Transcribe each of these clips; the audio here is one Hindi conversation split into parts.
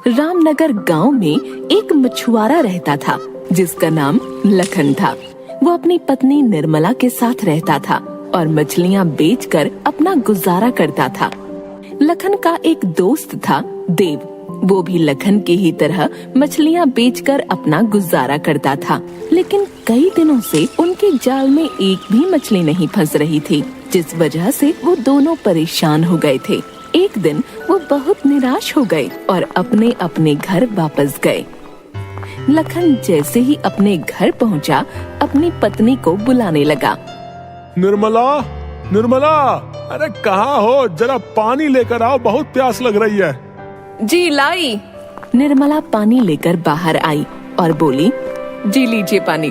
रामनगर गांव में एक मछुआरा रहता था जिसका नाम लखन था। वो अपनी पत्नी निर्मला के साथ रहता था और मछलियां बेचकर अपना गुजारा करता था। लखन का एक दोस्त था देव। वो भी लखन की ही तरह मछलियां बेचकर अपना गुजारा करता था, लेकिन कई दिनों से उनके जाल में एक भी मछली नहीं फंस रही थी, जिस वजह से वो दोनों परेशान हो गए थे। एक दिन वो बहुत निराश हो गए और अपने अपने घर वापस गए। लखन जैसे ही अपने घर पहुंचा, अपनी पत्नी को बुलाने लगा। निर्मला, निर्मला, अरे कहाँ हो? जरा पानी लेकर आओ, बहुत प्यास लग रही है। जी लाई। निर्मला पानी लेकर बाहर आई और बोली, जी लीजिए पानी,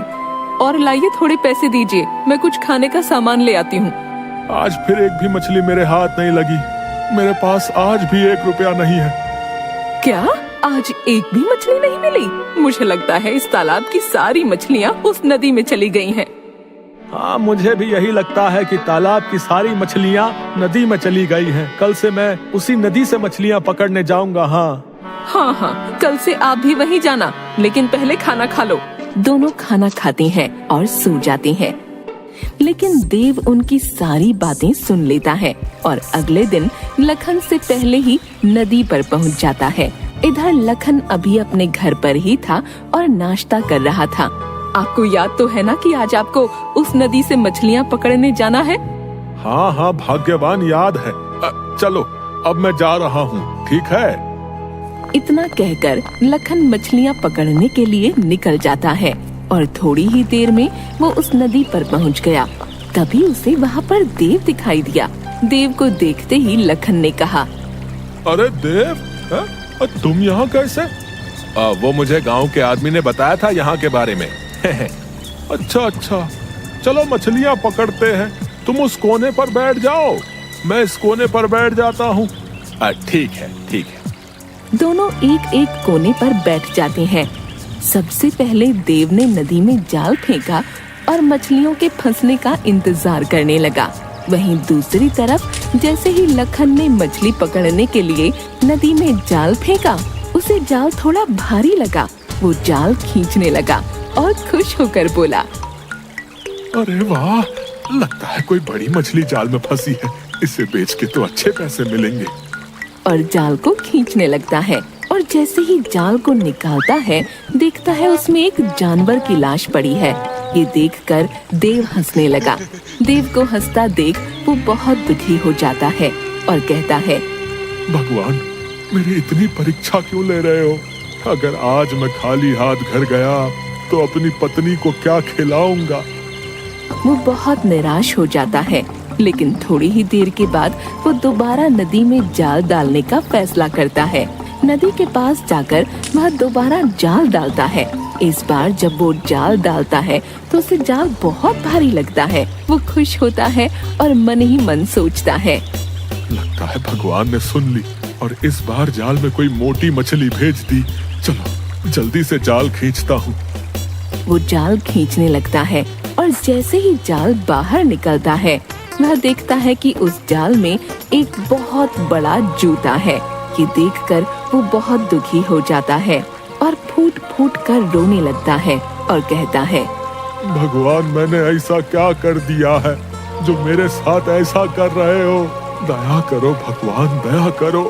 और लाइए थोड़े पैसे दीजिए, मैं कुछ खाने का सामान ले आती हूँ। आज फिर एक भी मछली मेरे हाथ नहीं लगी। मेरे पास आज भी 1 रुपया नहीं है। क्या आज एक भी मछली नहीं मिली? मुझे लगता है इस तालाब की सारी मछलियाँ उस नदी में चली गई हैं। हाँ, मुझे भी यही लगता है कि तालाब की सारी मछलियाँ नदी में चली गई हैं। कल से मैं उसी नदी से मछलियाँ पकड़ने जाऊंगा। हाँ, कल से आप भी वहीं जाना, लेकिन पहले खाना खा लो। दोनों खाना खाते हैं और सो जाते हैं, लेकिन देव उनकी सारी बातें सुन लेता है और अगले दिन लखन से पहले ही नदी पर पहुंच जाता है। इधर लखन अभी अपने घर पर ही था और नाश्ता कर रहा था। आपको याद तो है ना कि आज आपको उस नदी से मछलियाँ पकड़ने जाना है? हाँ, भाग्यवान याद है। चलो अब मैं जा रहा हूँ, ठीक है? इतना कहकर लखन मछलियाँ पकड़ने के लिए निकल जाता है और थोड़ी ही देर में वो उस नदी पर पहुँच गया। तभी उसे वहाँ पर देव दिखाई दिया। देव को देखते ही लखन ने कहा, अरे देव, तुम यहाँ कैसे? वो मुझे गांव के आदमी ने बताया था यहाँ के बारे में। अच्छा, चलो मछलियाँ पकड़ते हैं। तुम उस कोने पर बैठ जाओ, मैं इस कोने पर बैठ जाता हूँ। ठीक है। दोनों एक एक कोने पर बैठ जाते हैं। सबसे पहले देव ने नदी में जाल फेंका और मछलियों के फंसने का इंतजार करने लगा। वहीं दूसरी तरफ जैसे ही लखन ने मछली पकड़ने के लिए नदी में जाल फेंका, उसे जाल थोड़ा भारी लगा। वो जाल खींचने लगा और खुश होकर बोला, अरे वाह, लगता है कोई बड़ी मछली जाल में फंसी है। इसे बेच के तो अच्छे पैसे मिलेंगे। और जाल को खींचने लगता है और जैसे ही जाल को निकालता है, देखता है उसमें एक जानवर की लाश पड़ी है। ये देखकर देव हंसने लगा। देव को हंसता देख वो बहुत दुखी हो जाता है और कहता है, भगवान, मेरी इतनी परीक्षा क्यों ले रहे हो? अगर आज मैं खाली हाथ घर गया तो अपनी पत्नी को क्या खिलाऊंगा? वो बहुत निराश हो जाता है, लेकिन थोड़ी ही देर के बाद वो दोबारा नदी में जाल डालने का फैसला करता है। नदी के पास जाकर वह दोबारा जाल डालता है। इस बार जब वो जाल डालता है तो उसे जाल बहुत भारी लगता है। वो खुश होता है और मन ही मन सोचता है, लगता है भगवान ने सुन ली और इस बार जाल में कोई मोटी मछली भेज दी। चलो जल्दी से जाल खींचता हूँ। वो जाल खींचने लगता है और जैसे ही जाल बाहर निकलता है, वह देखता है कि उस जाल में एक बहुत बड़ा जूता है। ये देखकर वो बहुत दुखी हो जाता है और फूट फूट कर रोने लगता है और कहता है, भगवान, मैंने ऐसा क्या कर दिया है जो मेरे साथ ऐसा कर रहे हो? दया करो भगवान, दया करो।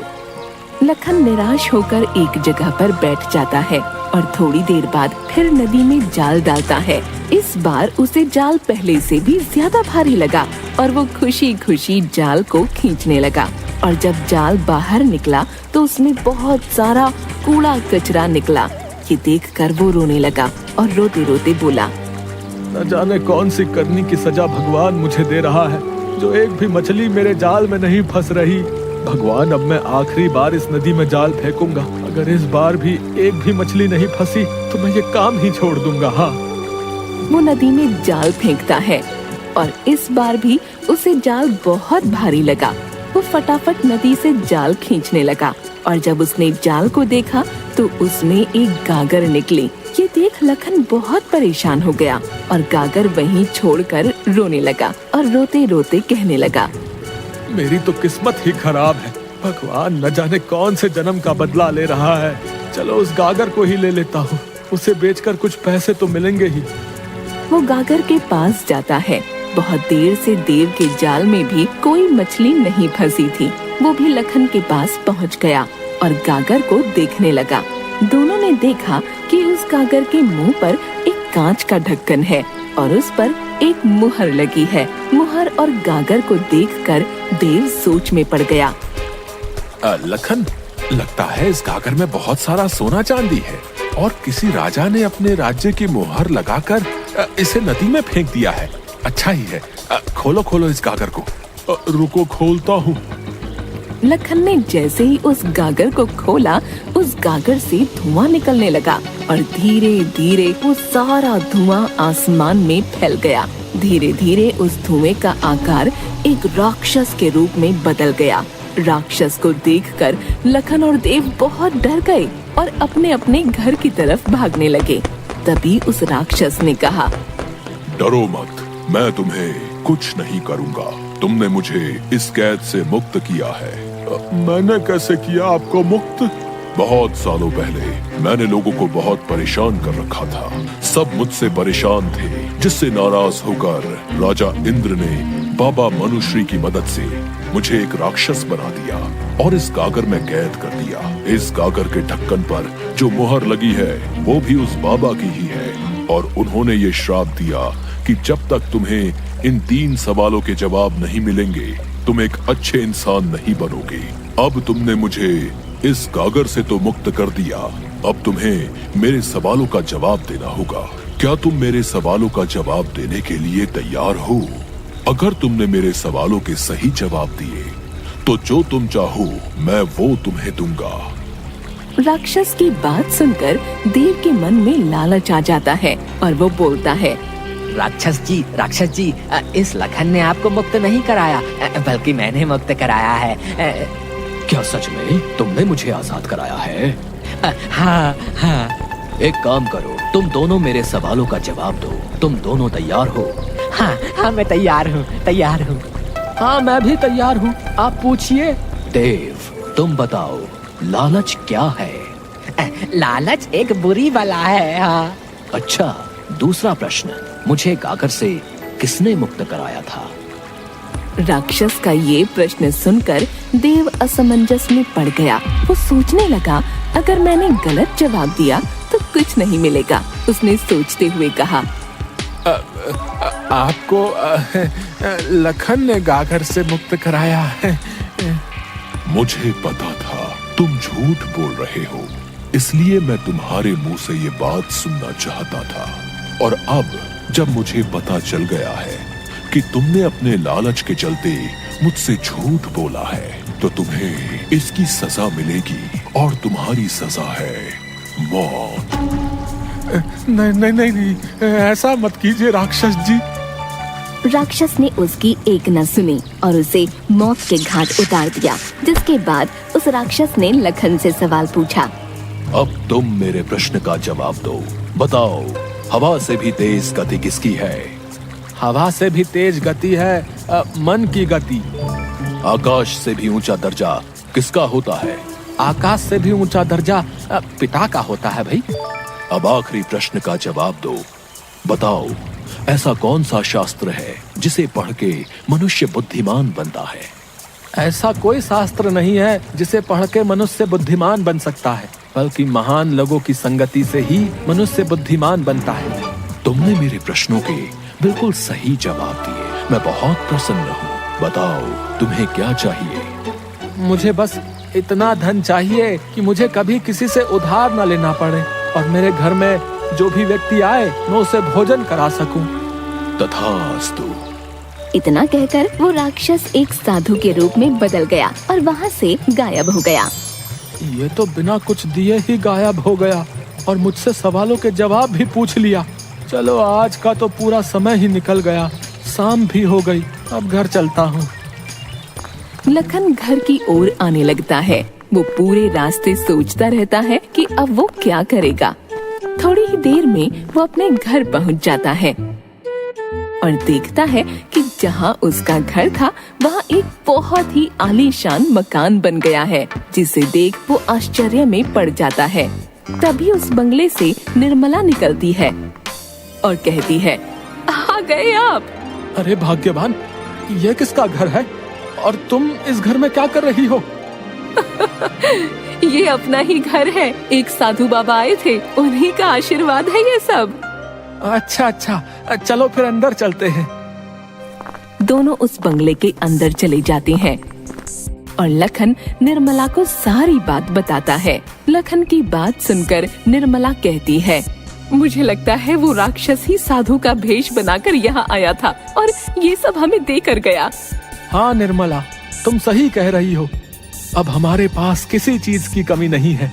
लखन निराश होकर एक जगह पर बैठ जाता है और थोड़ी देर बाद फिर नदी में जाल डालता है। इस बार उसे जाल पहले से भी ज्यादा भारी लगा और वो खुशी खुशी जाल को खींचने लगा। और जब जाल बाहर निकला तो उसमें बहुत सारा कूड़ा कचरा निकला। ये देखकर वो रोने लगा और रोते रोते बोला, न जाने कौन सी करनी की सजा भगवान मुझे दे रहा है, जो एक भी मछली मेरे जाल में नहीं फंस रही। भगवान, अब मैं आखिरी बार इस नदी में जाल फेंकूंगा। अगर इस बार भी एक भी मछली नहीं फंसी तो मैं ये काम ही छोड़ दूंगा। वो नदी में जाल फेंकता है और इस बार भी उसे जाल बहुत भारी लगा। वो फटाफट नदी से जाल खींचने लगा और जब उसने जाल को देखा तो उसमें एक गागर निकली। ये देख लखन बहुत परेशान हो गया और गागर वहीं छोड़कर रोने लगा और रोते रोते कहने लगा, मेरी तो किस्मत ही खराब है। भगवान न जाने कौन से जन्म का बदला ले रहा है। चलो उस गागर को ही ले लेता हूँ, उसे बेचकर कुछ पैसे तो मिलेंगे ही। वो गागर के पास जाता है। बहुत देर से देव के जाल में भी कोई मछली नहीं फंसी थी। वो भी लखन के पास पहुंच गया और गागर को देखने लगा। दोनों ने देखा कि उस गागर के मुंह पर एक कांच का ढक्कन है और उस पर एक मुहर लगी है। मुहर और गागर को देखकर देव सोच में पड़ गया। लखन, लगता है इस गागर में बहुत सारा सोना चांदी है और किसी राजा ने अपने राज्य की मुहर लगाकर इसे नदी में फेंक दिया है। अच्छा ही है, खोलो खोलो इस गागर को। रुको, खोलता हूँ। लखन ने जैसे ही उस गागर को खोला, उस गागर से धुआं निकलने लगा और धीरे धीरे वो सारा धुआं आसमान में फैल गया। धीरे धीरे उस धुएं का आकार एक राक्षस के रूप में बदल गया। राक्षस को देखकर लखन और देव बहुत डर गए और अपने अपने घर की तरफ भागने लगे। तभी उस राक्षस ने कहा, डरो मत, मैं तुम्हें कुछ नहीं करूँगा। तुमने मुझे इस कैद से मुक्त किया है। मैंने कैसे किया आपको मुक्त? बहुत सालों पहले मैंने लोगों को बहुत परेशान कर रखा था। सब मुझसे परेशान थे, जिससे नाराज होकर राजा इंद्र ने बाबा मनुश्री की मदद से मुझे एक राक्षस बना दिया और इस गागर में कैद कर दिया। इस गागर के ढक्कन पर जो मुहर लगी है वो भी उस बाबा की ही है और उन्होंने ये श्राप दिया कि जब तक तुम्हें इन 3 सवालों के जवाब नहीं मिलेंगे तुम एक अच्छे इंसान नहीं बनोगे। अब तुमने मुझे इस गागर से तो मुक्त कर दिया, अब तुम्हें मेरे सवालों का जवाब देना होगा। क्या तुम मेरे सवालों का जवाब देने के लिए तैयार हो? अगर तुमने मेरे सवालों के सही जवाब दिए तो जो तुम चाहो मैं वो तुम्हें दूंगा। राक्षस की बात सुनकर देव के मन में लालच आ जाता है और वो बोलता है, राक्षस जी, इस लखन ने आपको मुक्त नहीं कराया, बल्कि मैंने मुक्त कराया है। क्या सच में तुमने मुझे आजाद कराया है? हाँ। एक काम करो, तुम दोनों मेरे सवालों का जवाब दो। तुम दोनों तैयार हो? हाँ, मैं तैयार हूँ। हाँ, मैं भी तैयार हूँ। आप पूछिए। देव, तुम बताओ, लालच क्या है? लालच एक बुरी बला है। हाँ। अच्छा, दूसरा प्रश्न, मुझे गागर से किसने मुक्त कराया था? राक्षस का ये प्रश्न सुनकर देव असमंजस में पड़ गया। वो सोचने लगा, अगर मैंने गलत जवाब दिया तो कुछ नहीं मिलेगा। उसने सोचते हुए कहा, आपको लखन ने गागर से मुक्त कराया है। मुझे पता था तुम झूठ बोल रहे हो, इसलिए मैं तुम्हारे मुंह से ये बात सुनना चाहता था। और अब जब मुझे पता चल गया है कि तुमने अपने लालच के चलते मुझसे झूठ बोला है, तो तुम्हें इसकी सजा मिलेगी और तुम्हारी सजा है मौत। नहीं, ऐसा मत कीजिए राक्षस जी। राक्षस ने उसकी एक न सुनी और उसे मौत के घाट उतार दिया। जिसके बाद उस राक्षस ने लखन से सवाल पूछा, अब तुम मेरे प्रश्न का जवाब दो। बताओ, हवा से भी तेज गति किसकी है? हवा से भी तेज गति है मन की गति। आकाश से भी ऊंचा दर्जा किसका होता है? आकाश से भी ऊंचा दर्जा पिता का होता है भाई। अब आखिरी प्रश्न का जवाब दो। बताओ, ऐसा कौन सा शास्त्र है जिसे पढ़ के मनुष्य बुद्धिमान बनता है? ऐसा कोई शास्त्र नहीं है जिसे पढ़ के मनुष्य बुद्धिमान बन सकता है, बल्कि महान लोगों की संगति से ही मनुष्य बुद्धिमान बनता है। तुमने मेरे प्रश्नों के बिल्कुल सही जवाब दिए। मैं बहुत प्रसन्न हूँ। बताओ, तुम्हें क्या चाहिए? मुझे बस इतना धन चाहिए कि मुझे कभी किसी से उधार न लेना पड़े और मेरे घर में जो भी व्यक्ति आए मैं उसे भोजन करा सकूं। तथास्तु। इतना कहकर वो राक्षस एक साधु के रूप में बदल गया और वहाँ से गायब हो गया। ये तो बिना कुछ दिए ही गायब हो गया और मुझसे सवालों के जवाब भी पूछ लिया। चलो, आज का तो पूरा समय ही निकल गया, शाम भी हो गई, अब घर चलता हूँ। लखन घर की ओर आने लगता है। वो पूरे रास्ते सोचता रहता है कि अब वो क्या करेगा। थोड़ी ही देर में वो अपने घर पहुंच जाता है और देखता है कि जहां उसका घर था वहां एक बहुत ही आलीशान मकान बन गया है, जिसे देख वो आश्चर्य में पड़ जाता है। तभी उस बंगले से निर्मला निकलती है और कहती है, आ गए आप। अरे भाग्यवान, ये किसका घर है और तुम इस घर में क्या कर रही हो? ये अपना ही घर है। एक साधु बाबा आए थे, उन्हीं का आशीर्वाद है ये सब। अच्छा अच्छा, चलो फिर अंदर चलते हैं। दोनों उस बंगले के अंदर चले जाते हैं और लखन निर्मला को सारी बात बताता है। लखन की बात सुनकर निर्मला कहती है, मुझे लगता है वो राक्षस ही साधु का भेष बनाकर यहाँ आया था और ये सब हमें देकर गया। हाँ निर्मला, तुम सही कह रही हो। अब हमारे पास किसी चीज की कमी नहीं है।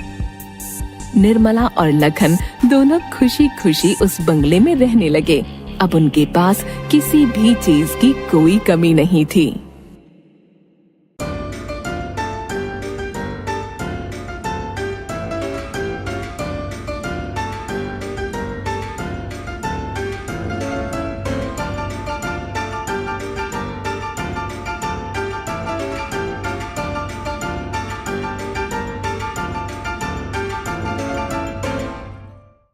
निर्मला और लखन दोनों खुशी खुशी उस बंगले में रहने लगे। अब उनके पास किसी भी चीज की कोई कमी नहीं थी।